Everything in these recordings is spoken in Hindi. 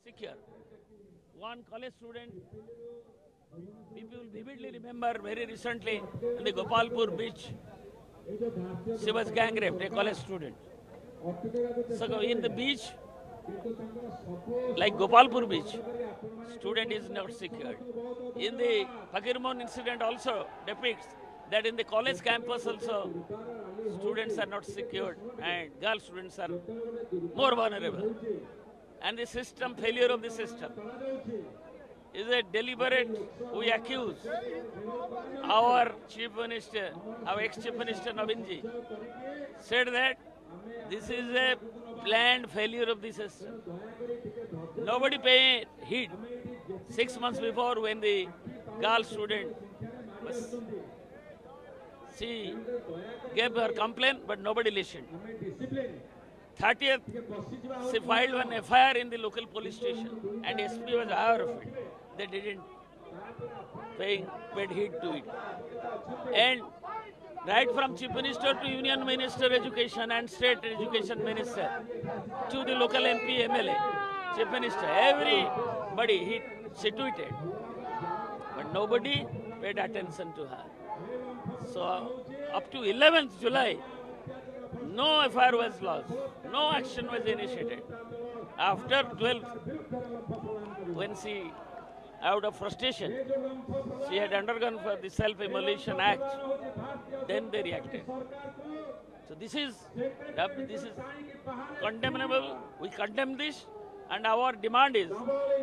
secure. One college student, people vividly remember very recently in the Gopalpur beach, she was gang raped, a college student. So in the beach, like Gopalpur beach, student is not secured. In the Fakirmon incident also depicts that in the college campus also, students are not secured and girl students are more vulnerable. And the system, failure of the system, is a deliberate, we accuse our Chief Minister, our ex-Chief Minister Navinji, said that this is a planned failure of the system. Nobody paid heed 6 months before when the girl student was, she gave her complaint, but nobody listened. 30th, she filed one FIR in the local police station, and SP was aware of it. They didn't paid heed to it. And right from Chief Minister to Union Minister Education and State Education Minister to the local MP, MLA, Chief Minister, everybody, she tweeted. But nobody paid attention to her. So up to 11th July, no FIR was lodged, no action was initiated. After 12th, when she, out of frustration, she had undergone for the Self-Immolation Act, then they reacted. So this is condemnable. We condemn this, and our demand is,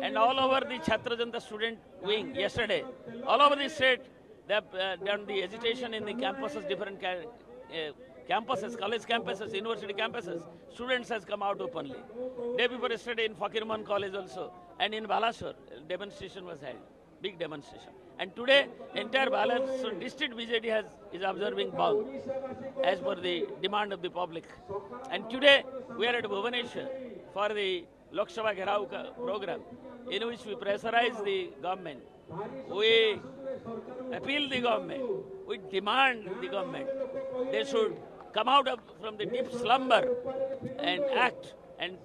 and all over the Chhatra Janata student wing yesterday, all over the state, they have done the agitation in the campuses, different campuses, college campuses, university campuses. Students has come out openly. Day before yesterday in Fakirman College also, and in Balasore, demonstration was held, big demonstration. And today, entire Balasore district BJD is observing bond as per the demand of the public. And today, we are at Bhubaneswar for the Lok Sabha Gherao program, in which we pressurize the government. We appeal the government. We demand the government. They should come out from the deep slumber and act and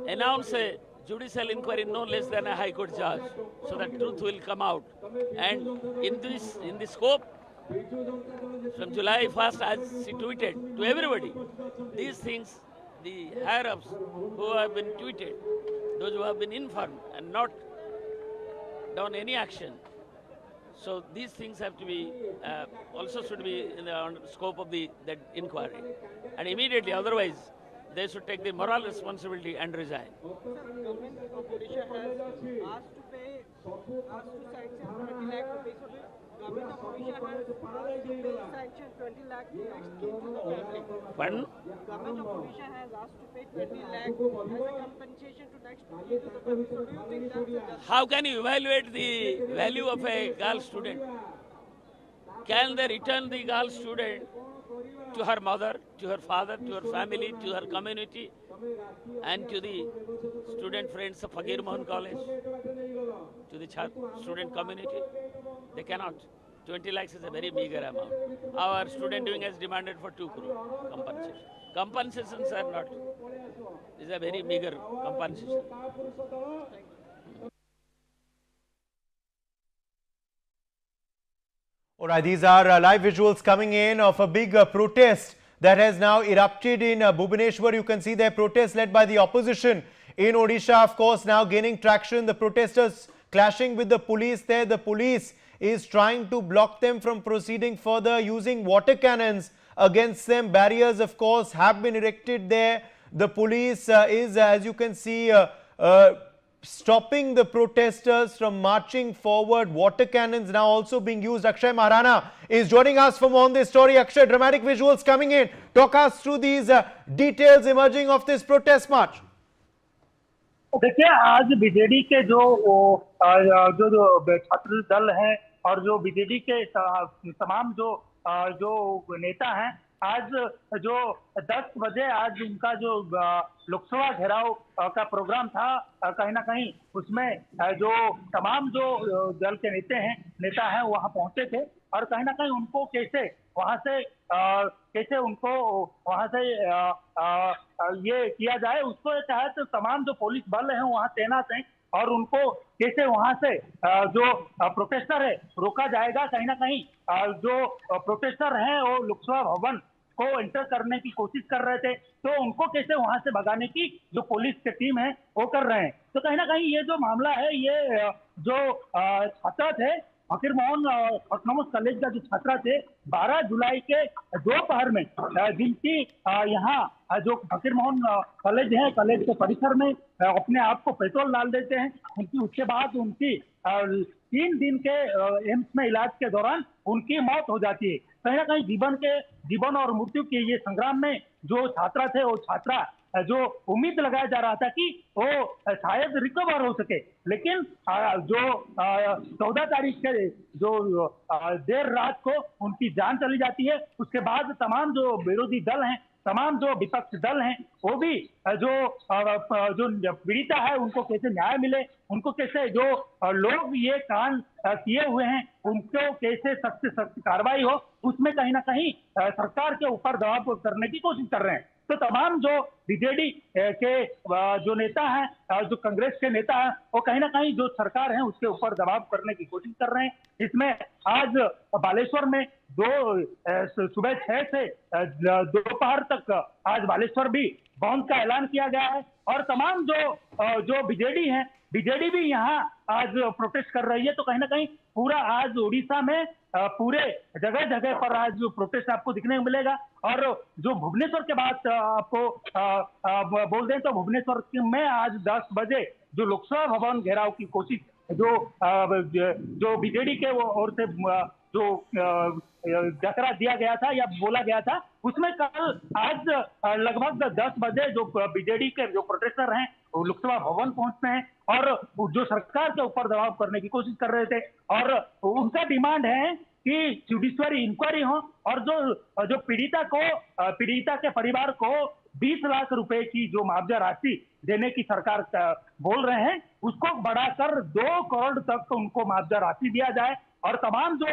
announce a judicial inquiry no less than a High Court judge, so that truth will come out. And in the scope, from July 1st, as she tweeted to everybody, these things, the higher-ups who have been tweeted, those who have been informed and not done any action. So these things have to be, also should be in the scope of that inquiry. And immediately, otherwise, they should take the moral responsibility and resign. Government of Odisha has asked to sanction 20 lakh rupees. Government of Odisha has asked to sanction 20 lakh to next to the family. Pardon? Government of Odisha has asked to pay 20 lakh as a compensation to next to the family. So do you think that's just? How can you evaluate the value of a girl student? Can they return the girl student to her mother, to her father, to her family, to her community, and to the student friends of Fakir Mohan College, to the student community? They cannot. 20 lakhs is a very meager amount. Our student wing has demanded for 2 crore compensation. Compensations are not. This is a very meager compensation. All right, these are live visuals coming in of a big protest that has now erupted in Bhubaneswar. You can see their protest led by the opposition in Odisha, of course, now gaining traction. The protesters clashing with the police there. The police is trying to block them from proceeding further using water cannons against them. Barriers, of course, have been erected there. The police is, as you can see, stopping the protesters from marching forward. Water cannons now also being used. Akshay Maharana is joining us for more on this story. Akshay, dramatic visuals coming in. Talk us through these details emerging of this protest march. देखिए, आज बीजेडी के जो छात्र दल हैं और जो बीजेडी के तमाम जो नेता हैं, आज जो 10 बजे आज उनका जो लोकसभा घेराव का प्रोग्राम था, कहीं ना कहीं उसमें जो तमाम जो दल के नेता हैं वहां पहुंचे थे और कहीं ना कहीं उनको कैसे वहां से ये किया जाए, उसको तहत तमाम जो पुलिस बल है वहां तैनात हैं और उनको कैसे वहां से जो प्रोटेस्टर है रोका जाएगा। कहीं ना कहीं जो प्रोटेस्टर हैं वो लोकसभा भवन को एंटर करने की कोशिश कर रहे थे, तो उनको कैसे वहां से भगाने की जो पुलिस की टीम है वो कर रहे हैं। तो कहीं ना कहीं ये जो मामला है, ये जो छात्र थे फकीर मोहन ऑटोनॉमस कॉलेज का जो छात्र थे 12 जुलाई के दोपहर में जिनकी यहाँ जो फकीर मोहन कॉलेज है, कॉलेज के परिसर में अपने आप को पेट्रोल डाल देते हैं, उनकी उसके बाद उनकी 3 दिन के एम्स में इलाज के दौरान उनकी मौत हो जाती है। कहीं ना कहीं जीवन और मृत्यु के ये संग्राम में जो छात्रा थे, वो छात्रा जो उम्मीद लगाया जा रहा था कि वो शायद रिकवर हो सके, लेकिन जो 14 तारीख के जो देर रात को उनकी जान चली जाती है। उसके बाद तमाम जो विरोधी दल हैं, तमाम जो विपक्ष दल हैं, वो भी जो पीड़िता है उनको कैसे न्याय मिले, उनको कैसे जो लोग ये कांड किए हुए हैं उनको कैसे सख्त से सख्त कार्रवाई हो, उसमें कहीं ना कहीं सरकार के ऊपर दबाव करने की कोशिश कर रहे हैं। तो तमाम जो बीजेडी के जो नेता हैं, जो कांग्रेस के नेता हैं, वो कहीं ना कहीं जो सरकार है उसके ऊपर दबाव करने की कोशिश कर रहे हैं। इसमें आज बालेश्वर में सुबह 6 से दोपहर तक आज बालेश्वर भी बंद का ऐलान किया गया है और तमाम जो बीजेडी है, बीजेडी भी यहाँ आज प्रोटेस्ट कर रही है। तो कहीं ना कहीं पूरा आज उड़ीसा में पूरे जगह जगह पर आज प्रोटेस्ट आपको दिखने को मिलेगा। और जो भुवनेश्वर के बाद आपको बोल दें तो भुवनेश्वर में आज 10 बजे जो लोकसभा भवन घेराव की कोशिश जो बीजेडी के ओर से जो डकरा दिया गया था या बोला गया था, उसमें कल आज लगभग 10 बजे जो बीजेडी के जो प्रोटेस्टर हैं वो लोकसभा भवन पहुंचते हैं और जो सरकार के ऊपर दबाव करने की कोशिश कर रहे थे और उनका डिमांड है कि जुडिशरी इंक्वायरी हो और जो पीड़िता के परिवार को 20 लाख रुपए की जो मुआवजा राशि देने की सरकार बोल रहे हैं, उसको बढ़ाकर 2 करोड़ तक उनको मुआवजा राशि दिया जाए और तमाम जो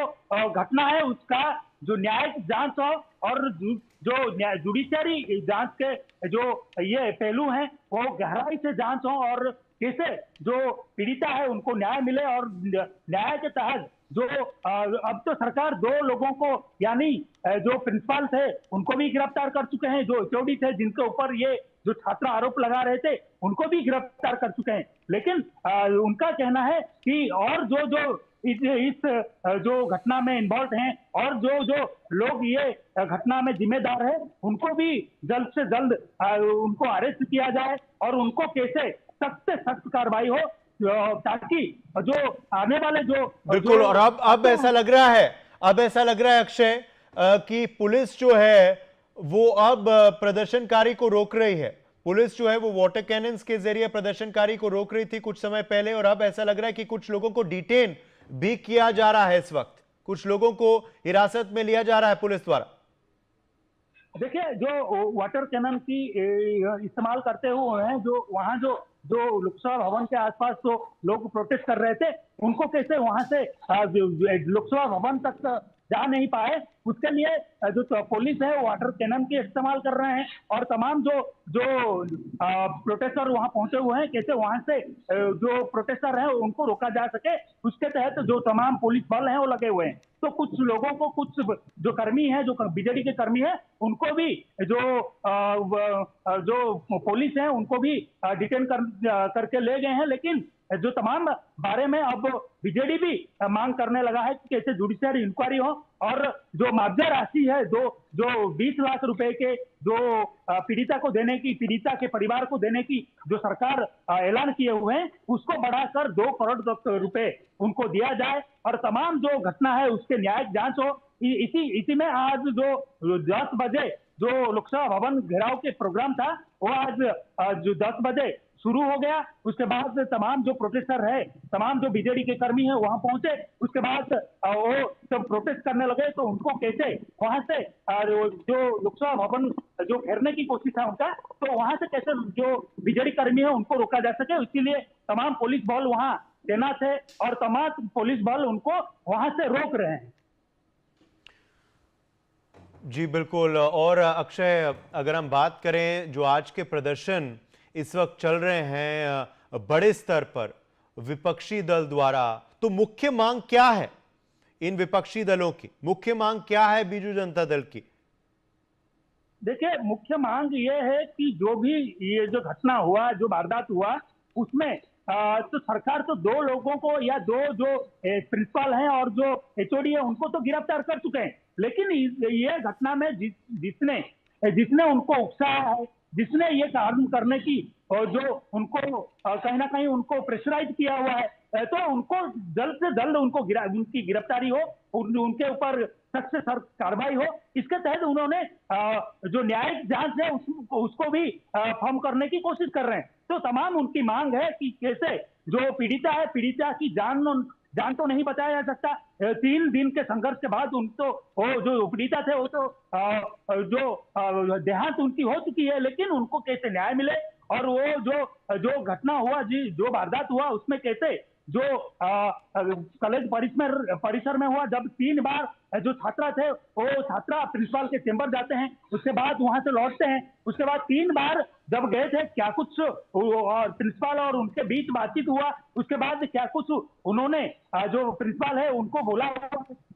घटना है उसका जो न्यायिक जांच हो और जो जुडिशरी जांच के जो ये पहलू हैं वो गहराई से जांच हो और कैसे जो पीड़िता है उनको न्याय मिले और न्याय के तहत जो अब तो सरकार 2 लोगों को यानी जो प्रिंसिपल थे उनको भी गिरफ्तार कर चुके हैं, जो एचओडी थे जिनके ऊपर ये जो छात्र आरोप लगा रहे थे उनको भी गिरफ्तार कर चुके हैं। लेकिन उनका कहना है कि और जो इस जो घटना में इन्वॉल्व हैं और जो लोग ये घटना में जिम्मेदार है उनको भी जल्द से जल्द उनको अरेस्ट किया जाए और उनको कैसे सख्त से सख्त कार्रवाई हो ताकि जो आने वाले जो बिल्कुल। और अब ऐसा लग रहा है अक्षय कि पुलिस जो है वो अब प्रदर्शनकारी को रोक रही है। पुलिस जो है वो वाटर कैनन्स के जरिए प्रदर्शनकारी को रोक रही थी कुछ समय पहले और अब ऐसा लग रहा है कि कुछ लोगों को डिटेन भी किया जा रहा है। इस वक्त कुछ लोगों को हिरासत में लिया जा रहा है पुलिस द्वारा। देखिए, जो वाटर कैनन की इस्तेमाल करते हुए हैं, जो वहां जो लोकसभा भवन के आसपास जो लोग प्रोटेस्ट कर रहे थे उनको कैसे वहां से लोकसभा भवन तक जा नहीं पाए, उसके लिए जो पुलिस है वाटर कैनन के इस्तेमाल कर रहे हैं और तमाम जो प्रोटेस्टर वहां पहुंचे हुए हैं कैसे वहां से जो प्रोटेस्टर है उनको रोका जा सके, उसके तहत जो तमाम पुलिस बल हैं वो लगे हुए हैं। तो कुछ लोगों को, कुछ जो कर्मी है, जो बीजेडी के कर्मी है, उनको भी जो पुलिस है उनको भी डिटेन करके ले गए हैं। लेकिन जो तमाम बारे में अब बीजेडी भी मांग करने लगा है कि कैसे जुडिशरी इंक्वायरी हो और जो मुआवजा राशि है जो 20 लाख रुपए के जो पीड़िता के परिवार को देने की जो सरकार ऐलान किए हुए हैं उसको बढ़ाकर 2 करोड़ रुपए उनको दिया जाए और तमाम जो घटना है उसके न्यायिक जांच हो। इसी में आज जो 10 बजे जो लोकसभा भवन घेराव के प्रोग्राम था वो आज जो 10 बजे शुरू हो गया। उसके बाद तमाम जो प्रोटेस्टर है, तमाम जो बीजेडी के कर्मी है वहां पहुंचे। उसके बाद वो सब प्रोटेस्ट करने लगे तो उनको कैसे वहां से जो लोकसभा भवन जो घेरने की कोशिश है उनका, तो वहां से कैसे जो बीजेडी कर्मी है उनको रोका जा सके, इसीलिए तमाम पुलिस बल वहां तैनात है और तमाम पुलिस बल उनको वहां से रोक रहे हैं। जी बिल्कुल। और अक्षय, अगर हम बात करें जो आज के प्रदर्शन इस वक्त चल रहे हैं बड़े स्तर पर विपक्षी दल द्वारा, तो मुख्य मांग क्या है? इन विपक्षी दलों की मुख्य मांग क्या है बीजू जनता दल की? देखिए, मुख्य मांग ये है कि जो भी ये जो घटना हुआ, जो वारदात हुआ, उसमें तो सरकार तो 2 लोगों को या 2 जो प्रिंसिपल हैं और जो एचओडी है उनको तो गिरफ्तार कर चुके हैं, लेकिन ये घटना में जिसने जिसने उनको उकसाया है, जिसने ये काम करने की और जो उनको कहीं ना कहीं उनको प्रेशराइज किया हुआ है, तो उनको जल्द से जल्द उनकी गिरफ्तारी हो, उनके ऊपर सख्त से सख्त कार्रवाई हो। इसके तहत उन्होंने जो न्यायिक जांच है उसको भी फर्म करने की कोशिश कर रहे हैं। तो तमाम उनकी मांग है कि कैसे जो पीड़िता है, पीड़िता की जान तो नहीं बचाया जा सकता। 3 दिन के संघर्ष के बाद उनको वो जो पीड़िता थे वो तो जो देहांत उनकी हो चुकी है, लेकिन उनको कैसे न्याय मिले और वो जो घटना हुआ, जो वारदात हुआ, उसमें कैसे जो कॉलेज परिसर में हुआ, जब 3 बार जो छात्रा थे वो छात्रा प्रिंसिपल के चेंबर जाते हैं, उसके बाद वहां से लौटते हैं, उसके बाद 3 बार जब गए थे क्या कुछ प्रिंसिपल और उनके बीच बातचीत हुआ, उसके बाद क्या कुछ उन्होंने जो प्रिंसिपल है उनको बोला,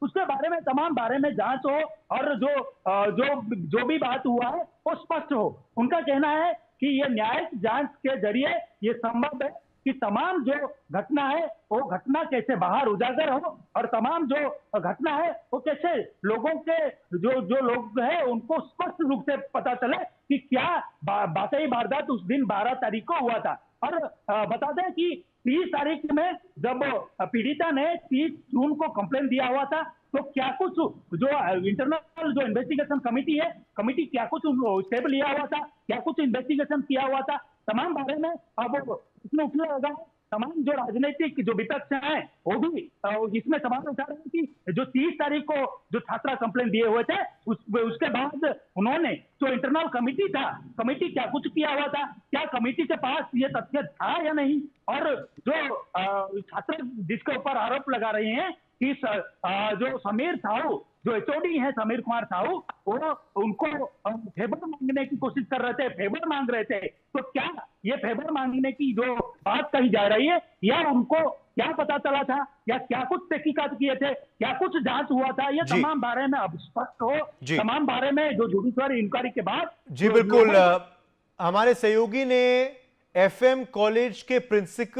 उसके बारे में तमाम बारे में जांच हो और जो भी बात हुआ है वो स्पष्ट हो। उनका कहना है कि ये न्यायिक जांच के जरिए ये संभव है कि तमाम जो घटना है वो घटना कैसे बाहर उजागर हो और तमाम जो घटना है वो कैसे लोगों के जो लोग हैं उनको स्पष्ट रूप से पता चले कि क्या वाकई वारदात उस दिन 12 तारीख को हुआ था। और बता दें कि 30 तारीख में जब पीड़िता ने 30 जून को कंप्लेन दिया हुआ था, तो क्या कुछ जो इंटरनल जो इन्वेस्टिगेशन कमेटी है, कमेटी क्या कुछ स्टेप लिया हुआ था, क्या कुछ इन्वेस्टिगेशन किया हुआ था, तमाम बारे में अब इसमें उसमें होगा। तमाम जो राजनीतिक जो विपक्ष हैं वो भी इसमें सवाल उठा रहे हैं कि जो 30 तारीख को जो छात्रा कंप्लेन दिए हुए थे उसके बाद उन्होंने जो इंटरनल कमेटी था, कमेटी क्या कुछ किया हुआ था, क्या कमेटी के पास ये तथ्य था या नहीं। और जो छात्र जिसके ऊपर आरोप लगा रहे हैं कि जो समीर साहू जो एचओडी है, समीर कुमार साहू, वो उनको फेवर मांगने की कोशिश कर रहे थे, फेवर मांग रहे थे, तो क्या ये फेवर मांगने की जो बात कही जा रही है या उनको क्या पता चला था या क्या कुछ तहकीकात किए थे, क्या कुछ जांच हुआ था, ये तमाम बारे में अब स्पष्ट हो, तमाम बारे में जो जुडिशियल इंक्वायरी के बाद। जी बिल्कुल, हमारे सहयोगी ने एफएम कॉलेज के प्रिंसिपल